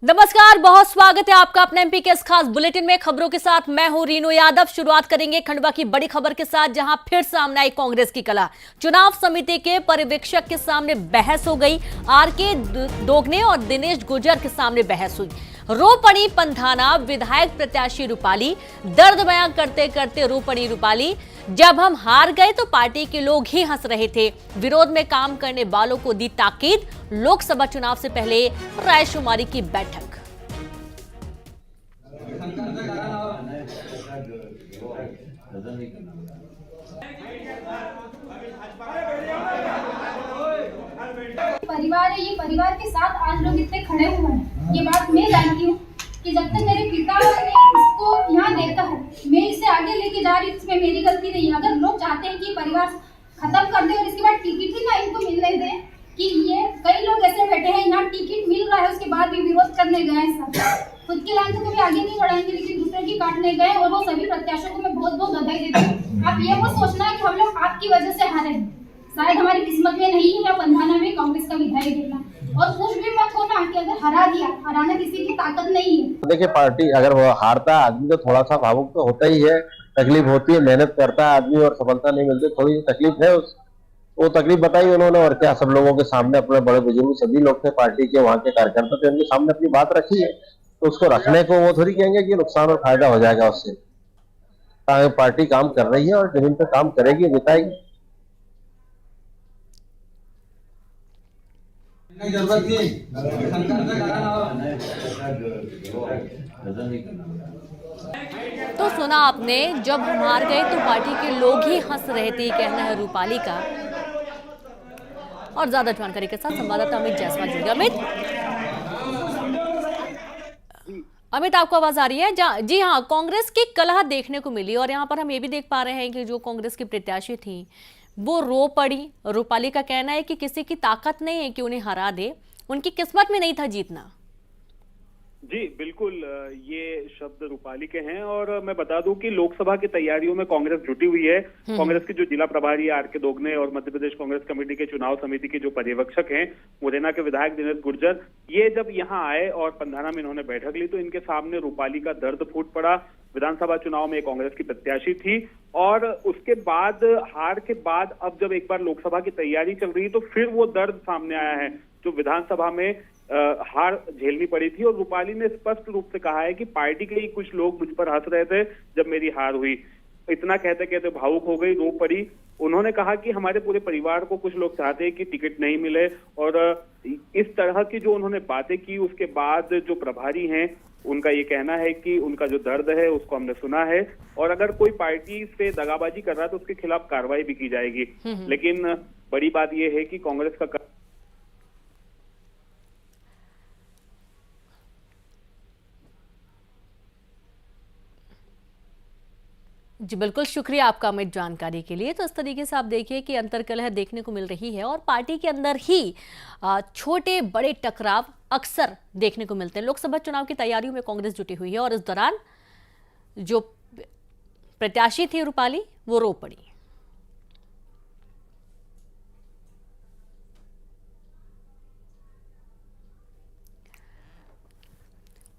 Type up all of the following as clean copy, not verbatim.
नमस्कार, बहुत स्वागत है आपका अपने एमपी के इस खास बुलेटिन में। खबरों के साथ मैं हूं रीनू यादव। शुरुआत करेंगे खंडवा की बड़ी खबर के साथ, जहां फिर सामने आई कांग्रेस की कला। चुनाव समिति के पर्यवेक्षक के सामने बहस हो गई। आरके दोगने और दिनेश गुर्जर के सामने बहस हुई। रो पड़ी पंधाना विधायक प्रत्याशी रूपाली। दर्द बयां करते करते रो पड़ी रूपाली। जब हम हार गए तो पार्टी के लोग ही हंस रहे थे। विरोध में काम करने वालों को दी ताकीद। लोकसभा चुनाव से पहले रायशुमारी की बैठक। परिवार है, ये परिवार के साथ आज लोग इतने खड़े हुए हैं। ये बात मैं जानती हूँ कि जब तक मेरे पिता ने इसको यहाँ देखा है, मैं इसे आगे लेके जा रही हूँ, इसमें मेरी गलती नहीं है। अगर लोग चाहते हैं कि परिवार खत्म कर दे और इसके बाद टिकट ही ना इनको मिलने दें, कि ये कई लोग ऐसे बैठे हैं यहाँ टिकट मिल रहा है उसके बाद भी विरोध करने गए हैं। सब खुद की लाइन तो कभी आगे नहीं बढ़ाएंगे, लेकिन दूसरे की काटने गए। और वो सभी प्रत्याशियों को मैं बहुत बहुत बधाई देती हूँ। आप ये मत सोचना है कि हम लोग आपकी वजह से हारे हैं। शायद हमारी किस्मत में नहीं है पंधाना में कांग्रेस का विधायक देना। और कुछ भी मत होना कि अगर हरा दिया, हराना किसी की ताकत नहीं है। देखिए, पार्टी अगर वो हारता है आदमी तो थोड़ा सा भावुक तो होता ही है, तकलीफ होती है, मेहनत करता है आदमी और सफलता नहीं मिलती, थोड़ी तकलीफ है। वो तकलीफ बताई उन्होंने, और क्या, सब लोगों के सामने, अपने बड़े बुजुर्ग सभी लोग थे पार्टी के, वहाँ के कार्यकर्ता थे, उनके सामने अपनी बात रखी है। तो उसको रखने को वो थोड़ी कहेंगे कि नुकसान और फायदा हो जाएगा उससे। पार्टी काम कर रही है और जमीन पे काम करेगी, जिताएगी। तो सुना आपने, जब हम हार गए तो पार्टी के लोग ही हंस रहे थे, कहना है रूपाली का। और ज्यादा जानकारी के साथ संवाददाता अमित जायसवाल जुड़ गए। अमित, आपको आवाज आ रही है? जी हाँ, कांग्रेस की कलह देखने को मिली और यहाँ पर हम ये भी देख पा रहे हैं कि जो कांग्रेस की प्रत्याशी थी वो रो पड़ी। रूपाली का कहना है कि किसी की ताकत नहीं है कि उन्हें हरा दे, उनकी किस्मत में नहीं था जीतना। जी बिल्कुल, ये शब्द रूपाली के हैं। और मैं बता दूं कि लोकसभा की तैयारियों में कांग्रेस जुटी हुई है। कांग्रेस के जो जिला प्रभारी आरके दोगने और मध्य प्रदेश कांग्रेस कमेटी के चुनाव समिति के जो पर्यवेक्षक हैं, मुरैना के विधायक दिनेश गुर्जर, ये जब यहाँ आए और पंधाना में इन्होंने बैठक ली तो इनके सामने रूपाली का दर्द फूट पड़ा। विधानसभा चुनाव में कांग्रेस की प्रत्याशी थी और उसके बाद, हार के बाद, अब जब एक बार लोकसभा की तैयारी चल रही तो फिर वो दर्द सामने आया है जो विधानसभा में हार झेलनी पड़ी थी। और रूपाली ने स्पष्ट रूप से कहा है कि पार्टी के ही कुछ लोग मुझ पर हंस रहे थे जब मेरी हार हुई। इतना कहते कहते भावुक हो गई, रो पड़ी। उन्होंने कहा कि हमारे पूरे परिवार को कुछ लोग चाहते हैं कि टिकट नहीं मिले। और इस तरह की जो उन्होंने बातें की, उसके बाद जो प्रभारी हैं उनका ये कहना है कि उनका जो दर्द है उसको हमने सुना है और अगर कोई पार्टी से दगाबाजी कर रहा है तो उसके खिलाफ कार्रवाई भी की जाएगी। लेकिन बड़ी बात यह है कि कांग्रेस का जी बिल्कुल, शुक्रिया आपका अमित जानकारी के लिए। तो इस तरीके से आप देखिए कि अंतर्कलह देखने को मिल रही है और पार्टी के अंदर ही छोटे बड़े टकराव अक्सर देखने को मिलते हैं। लोकसभा चुनाव की तैयारियों में कांग्रेस जुटी हुई है और इस दौरान जो प्रत्याशी थी रूपाली, वो रो पड़ी।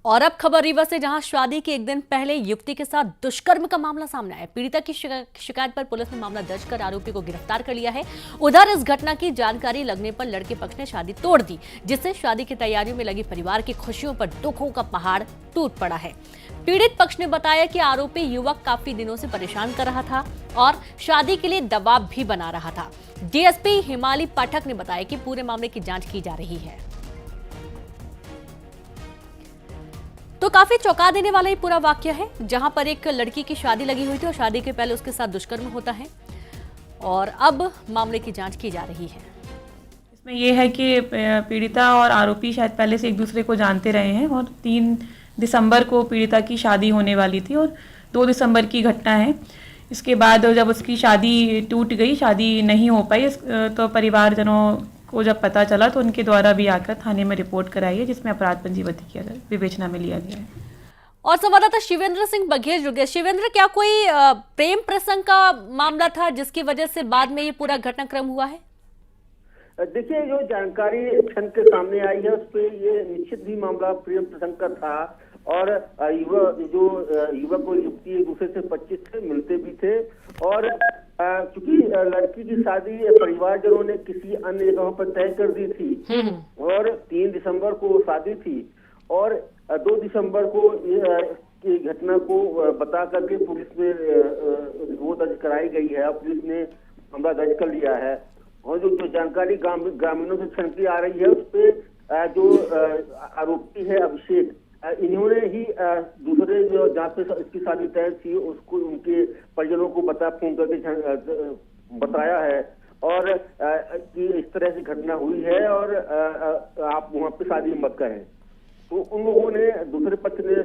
और अब खबर रीवा से, जहां शादी के एक दिन पहले युवती के साथ दुष्कर्म का मामला सामने आया। पीड़िता की शिकायत पर पुलिस ने मामला दर्ज कर आरोपी को गिरफ्तार कर लिया है। उधर इस घटना की जानकारी लगने पर लड़के पक्ष ने शादी तोड़ दी, जिससे शादी की तैयारियों में लगी परिवार की खुशियों पर दुखों का पहाड़ टूट पड़ा है। पीड़ित पक्ष ने बताया कि आरोपी युवक काफी दिनों से परेशान कर रहा था और शादी के लिए दबाव भी बना रहा था। डीएसपी हिमाली पाठक ने बताया कि पूरे मामले की जांच की जा रही है। तो काफी चौंका देने वाला ये पूरा वाक्य है, जहां पर एक लड़की की शादी लगी हुई थी और शादी के पहले उसके साथ दुष्कर्म होता है और अब मामले की जांच की जा रही है। इसमें यह है कि पीड़िता और आरोपी शायद पहले से एक दूसरे को जानते रहे हैं और 3 दिसंबर को पीड़िता की शादी होने वाली थी और 2 दिसंबर की घटना है। इसके बाद जब उसकी शादी टूट गई, शादी नहीं हो पाई, तो परिवारजनों को जब पता चला तो उनके द्वारा भी आकर थाने में रिपोर्ट कराई है, जिसमें अपराध पंजीबद्ध किया गया, विवेचना में लिया गया है। और संवाददाता शिवेंद्र सिंह बघेल जुड़ गए। शिवेंद्र, क्या कोई प्रेम प्रसंग का मामला था जिसकी वजह से बाद में ये पूरा घटनाक्रम हुआ है? देखिए, जो जानकारी क्षण के सामने आई है उस पे ये निश्चित ही मामला प्रेम प्रसंग का था और युवक और युवती एक दूसरे से परिचित थे, मिलते भी थे और क्योंकि लड़की की शादी परिवारजनों ने किसी अन्य जगह पर तय कर दी थी और 3 दिसंबर को शादी थी और 2 दिसंबर को की घटना को बता करके पुलिस में वो दर्ज कराई गई है। पुलिस ने मामला दर्ज कर लिया है और जो जानकारी ग्रामीणों से क्षण की आ रही है उस पे जो आरोपी है अभिषेक, इन्होंने ही दूसरे जो जहाँ पे इसकी शादी तय थी उसको उनके परिजनों को फोन करके बताया है और कि इस तरह की घटना हुई है और आप वहाँ पे शादी मत करें। तो उन लोगों ने दूसरे पक्ष ने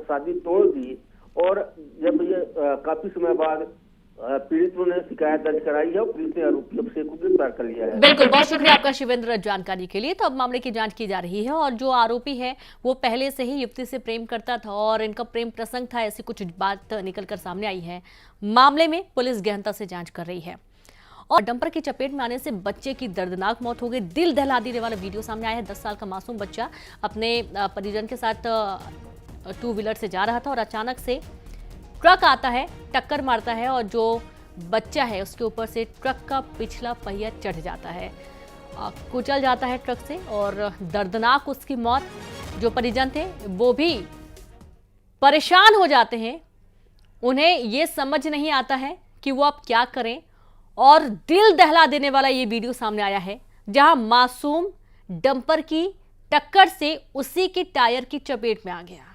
शादी तोड़ दी और जब ये काफी समय बाद पीड़ितों ने शिकायत दर्ज कराई है और पुलिस ने आरोपी अभिषेक को गिरफ्तार कर लिया है। बिल्कुल, बहुत शुक्रिया आपका शिवेंद्र जानकारी के लिए। तो अब मामले की जांच की जा रही है और जो आरोपी है वो पहले से ही युवती से प्रेम करता था और इनका प्रेम प्रसंग था, ऐसी कुछ बात निकलकर सामने आई है। मामले में पुलिस गहनता से जांच कर रही है और डंपर की चपेट में आने से बच्चे की दर्दनाक मौत हो गई। दिल दहला देने वाला वीडियो सामने आया है। 10 साल का मासूम बच्चा अपने परिजन के साथ 2 व्हीलर से जा रहा था और अचानक से ट्रक आता है, टक्कर मारता है और जो बच्चा है उसके ऊपर से ट्रक का पिछला पहिया चढ़ जाता है, कुचल जाता है ट्रक से और दर्दनाक उसकी मौत। जो परिजन थे वो भी परेशान हो जाते हैं, उन्हें ये समझ नहीं आता है कि वो अब क्या करें और दिल दहला देने वाला ये वीडियो सामने आया है जहां मासूम डंपर की टक्कर से उसी के टायर की चपेट में आ गया।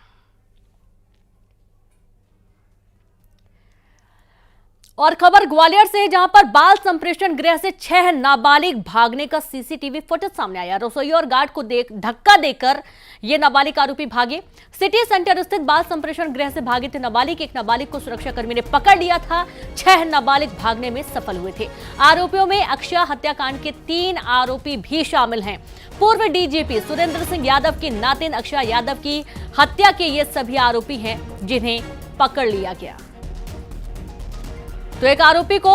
और खबर ग्वालियर से जहां पर बाल संप्रेषण गृह से 6 नाबालिग भागने का सीसीटीवी फुटेज सामने आया। रसोई और गार्ड को धक्का देकर ये नाबालिग आरोपी भागे। सिटी सेंटर स्थित बाल संप्रेषण गृह से भागे थे नाबालिग। एक नाबालिग को सुरक्षा कर्मी ने पकड़ लिया था। 6 नाबालिग भागने में सफल हुए थे। आरोपियों में अक्षय हत्याकांड के 3 आरोपी भी शामिल हैं। पूर्व डीजीपी सुरेंद्र सिंह यादव के नातिन अक्षय यादव की हत्या के ये सभी आरोपी हैं जिन्हें पकड़ लिया गया। तो एक आरोपी को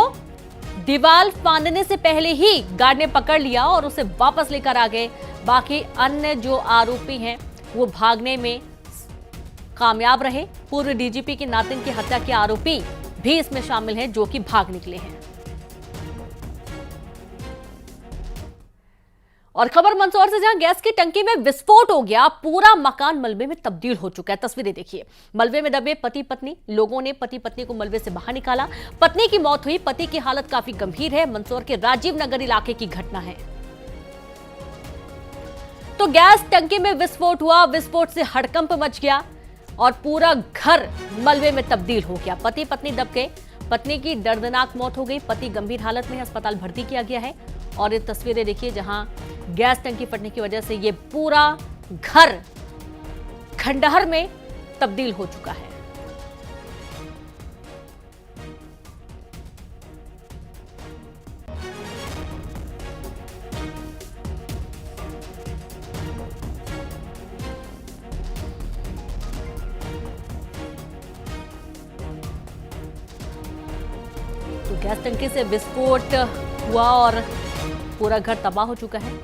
दीवार फांदने से पहले ही गार्ड ने पकड़ लिया और उसे वापस लेकर आ गए। बाकी अन्य जो आरोपी हैं वो भागने में कामयाब रहे। पूर्व डीजीपी के नातिन की हत्या के आरोपी भी इसमें शामिल हैं जो कि भाग निकले हैं। और खबर मंदसौर से जहां गैस की टंकी में विस्फोट हो गया, पूरा मकान मलबे में तब्दील हो चुका है। तस्वीरें देखिए। मलबे में दबे पति पत्नी, लोगों ने पति पत्नी को मलबे से बाहर निकाला। पत्नी की मौत हुई, पति की हालत काफी गंभीर है। मंदसौर के राजीव नगर इलाके की घटना है। तो गैस टंकी में विस्फोट हुआ, विस्फोट से हड़कंप मच गया और पूरा घर मलबे में तब्दील हो गया। पति पत्नी दब गए, पत्नी की दर्दनाक मौत हो गई, पति गंभीर हालत में अस्पताल भर्ती किया गया है। और ये तस्वीरें देखिए जहां गैस टंकी फटने की वजह से ये पूरा घर खंडहर में तब्दील हो चुका है। तो गैस टंकी से विस्फोट हुआ और पूरा घर तबाह हो चुका है।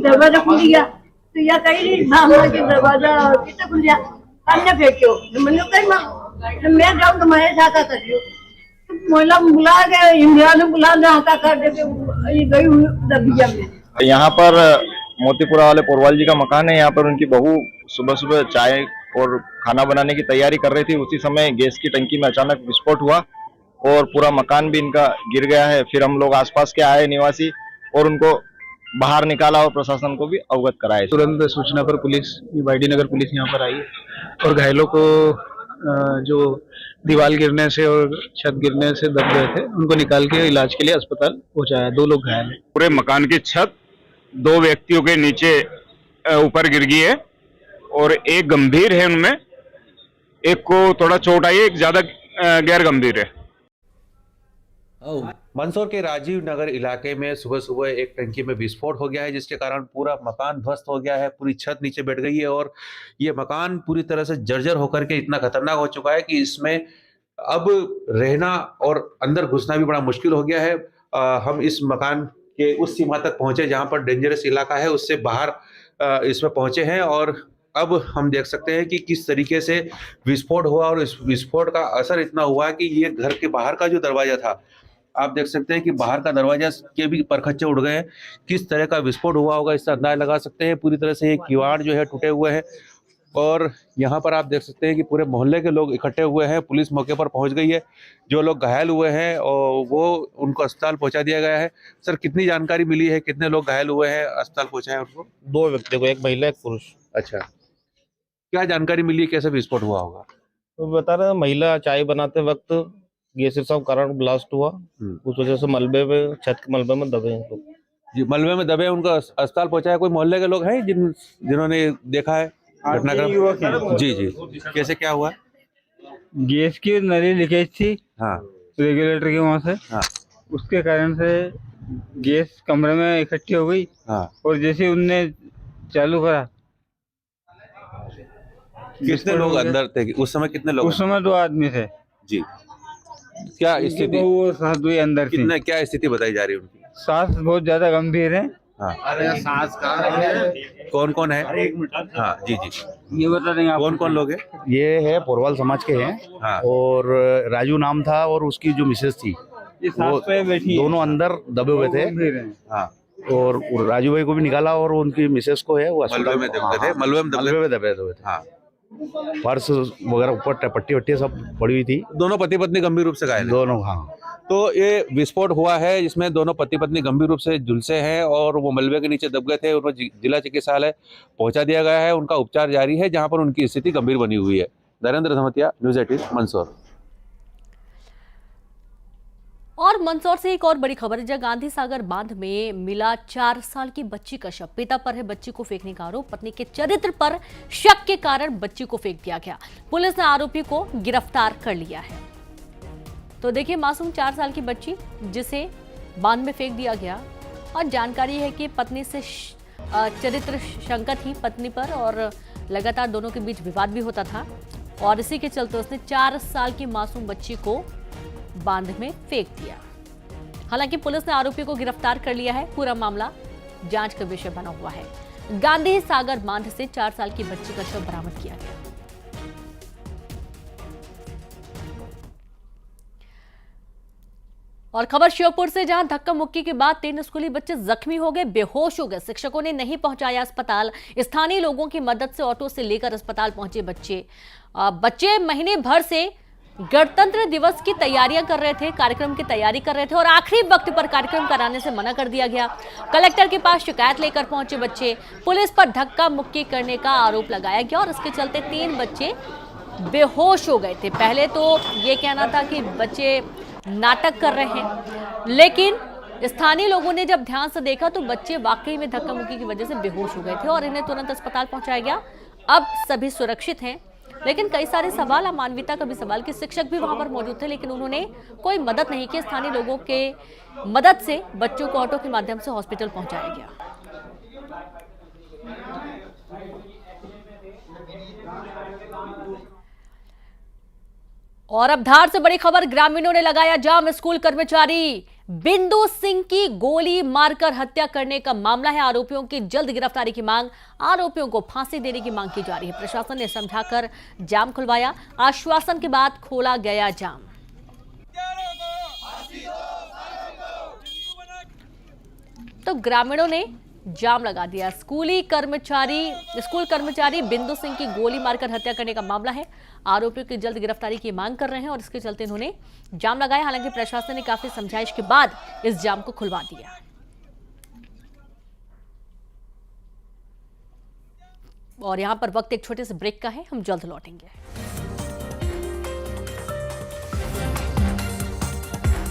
दरवाजा खुल गया तो या कहीं सामने के दरवाजा कितना खुल गया, अन्य फेंक्यो मैंने कही मैं जाऊँ तो मैं जाता करियो महिला बुला के इंडिया ने बुला दे हाथा कर दे गई हुई दबिया में। यहाँ पर मोतीपुरा वाले पोरवाल जी का मकान है। यहाँ पर उनकी बहू सुबह सुबह चाय और खाना बनाने की तैयारी कर रही थी। उसी समय गैस की टंकी में अचानक विस्फोट हुआ और पूरा मकान भी इनका गिर गया है। फिर हम लोग आसपास के आए निवासी और उनको बाहर निकाला और प्रशासन को भी अवगत कराया। तुरंत सूचना पर पुलिस वाईडी नगर पुलिस यहाँ पर आई और घायलों को जो दीवार गिरने से और छत गिरने से दब गए थे उनको निकाल के इलाज के लिए अस्पताल पहुंचाया। 2 लोग घायल हैं। पूरे मकान की छत 2 व्यक्तियों के नीचे ऊपर गिर गई है और एक गंभीर है, उनमें एक को थोड़ा चोट आई है, एक ज्यादा गैर गंभीर है। मंदसौर के राजीव नगर इलाके में सुबह सुबह एक टंकी में विस्फोट हो गया है जिसके कारण पूरा मकान ध्वस्त हो गया है। पूरी छत नीचे बैठ गई है और ये मकान पूरी तरह से जर्जर होकर के इतना खतरनाक हो चुका है कि इसमें अब रहना और अंदर घुसना भी बड़ा मुश्किल हो गया है। हम इस मकान के उस सीमा तक पहुंचे जहां पर डेंजरस इलाका है, उससे बाहर इसमें पहुंचे हैं। और अब हम देख सकते हैं कि किस तरीके से विस्फोट हुआ, और इस विस्फोट का असर इतना हुआ कि ये घर के बाहर का जो दरवाजा था, आप देख सकते हैं कि बाहर का दरवाजा के भी परखच्चे उड़ गए हैं। किस तरह का विस्फोट हुआ होगा इससे अंदाजा लगा सकते हैं। पूरी तरह से ये किवाड़ जो है टूटे हुए हैं, और यहाँ पर आप देख सकते हैं कि पूरे मोहल्ले के लोग इकट्ठे हुए हैं। पुलिस मौके पर पहुंच गई है। जो लोग घायल हुए हैं और वो उनको अस्पताल पहुंचा दिया गया है। सर, कितनी जानकारी मिली है, कितने लोग घायल हुए हैं, अस्पताल पहुंचाए हैं उनको? 2 व्यक्ति को, एक महिला एक पुरुष। अच्छा, क्या जानकारी मिली है, कैसे विस्फोट हुआ होगा? तो बता रहे महिला चाय बनाते वक्त गैस के कारण ब्लास्ट हुआ, उस वजह से मलबे में, छत के मलबे में दबे हैं तो। जी, मलबे में दबे, उनको अस्पताल पहुंचाया। कोई मोहल्ले के लोग हैं जिन्होंने देखा है घटनाक्रम? जी जी, कैसे क्या हुआ? गैस की नली लीकेज थी, हाँ, रेगुलेटर के वहां से। हाँ, उसके कारण से गैस कमरे में इकट्ठी हो गई। हाँ, और जैसे उनने चालू करा। कितने लोग अंदर थे उस समय? कितने लोग? उस समय 2 आदमी थे जी। क्या स्थिति? वो साथ 2 अंदर थी। कितना, क्या स्थिति बताई जा रही है उनकी? सांस बहुत ज्यादा गंभीर है। हाँ, सांस का कौन कौन है? हाँ जी जी, ये बता देंगे आप? कौन कौन लोग हैं? ये है पोरवाल समाज के हैं। हाँ, और राजू नाम था, और उसकी जो मिसेस थी ये साथ पे बैठी है। दोनों अंदर दबे हुए थे। हाँ, और राजू भाई को भी निकाला, और उनकी मिसेस को है वो मलबे में दबे थे। मलबे में दबे हुए थे। हाँ, फर्श वगैरह ऊपर पट्टी वट्टी सब पड़ी हुई थी। दोनों पति पत्नी गंभीर रूप से घायल हैं। दोनों, हाँ। तो ये विस्फोट हुआ है जिसमें दोनों पति पत्नी गंभीर रूप से झुलसे हैं, और वो मलबे के नीचे दब गए थे। उनको जिला चिकित्सालय पहुंचा दिया गया है। उनका उपचार जारी है, जहां पर उनकी स्थिति गंभीर बनी हुई है। नरेंद्र धमतिया, न्यूज़ 18 मंदसौर। और मंदसौर से एक और बड़ी खबर है, जहां गांधी सागर बांध में मिला 4 साल की बच्ची का शव। पिता पर है बच्ची को फेंकने का आरोप। पत्नी के चरित्र पर शक के कारण बच्ची को फेंक दिया गया। पुलिस ने आरोपी को गिरफ्तार कर लिया है। तो देखिए, मासूम 4 साल की बच्ची जिसे बांध में फेंक दिया गया, और जानकारी है कि पत्नी से चरित्र शंका थी पत्नी पर, और लगातार दोनों के बीच विवाद भी होता था, और इसी के चलते उसने 4 साल की मासूम बच्ची को बांध में फेंक दिया। हालांकि पुलिस ने आरोपी को गिरफ्तार कर लिया है। पूरा मामला जांच का विषय बना हुआ है। गांधी सागर बांध से 4 साल की बच्ची का शव बरामद किया गया। और खबर श्योपुर से, जहां धक्का मुक्की के बाद 3 स्कूली बच्चे जख्मी हो गए, बेहोश हो गए। शिक्षकों ने नहीं पहुंचाया अस्पताल। स्थानीय लोगों की मदद से ऑटो से लेकर अस्पताल पहुंचे बच्चे महीने भर से गणतंत्र दिवस की तैयारियां कर रहे थे, कार्यक्रम की तैयारी कर रहे थे, और आखिरी वक्त पर कार्यक्रम कराने से मना कर दिया गया। कलेक्टर के पास शिकायत लेकर पहुंचे बच्चे। पुलिस पर धक्का मुक्की करने का आरोप लगाया गया, और इसके चलते 3 बच्चे बेहोश हो गए थे। पहले तो ये कहना था कि बच्चे नाटक कर रहे हैं, लेकिन स्थानीय लोगों ने जब ध्यान से देखा तो बच्चे वाकई में धक्का मुक्की की वजह से बेहोश हो गए थे, और इन्हें तुरंत अस्पताल पहुंचाया गया। अब सभी सुरक्षित हैं, लेकिन कई सारे सवाल, अमानवीयता का भी सवाल, कि शिक्षक भी वहां पर मौजूद थे लेकिन उन्होंने कोई मदद नहीं की। स्थानीय लोगों के मदद से बच्चों को ऑटो के माध्यम से हॉस्पिटल पहुंचाया गया। और अब धार से बड़ी खबर, ग्रामीणों ने लगाया जाम। स्कूल कर्मचारी बिंदु सिंह की गोली मारकर हत्या करने का मामला है। आरोपियों की जल्द गिरफ्तारी की मांग, आरोपियों को फांसी देने की मांग की जा रही है। प्रशासन ने समझाकर जाम खुलवाया, आश्वासन के बाद खोला गया जाम। तो ग्रामीणों ने जाम लगा दिया। स्कूल कर्मचारी बिंदु सिंह की गोली मारकर हत्या करने का मामला है। आरोपियों की जल्द गिरफ्तारी की मांग कर रहे हैं, और इसके चलते इन्होंने जाम लगाया। हालांकि प्रशासन ने काफी समझाइश के बाद इस जाम को खुलवा दिया। और यहां पर वक्त एक छोटे से ब्रेक का है, हम जल्द लौटेंगे।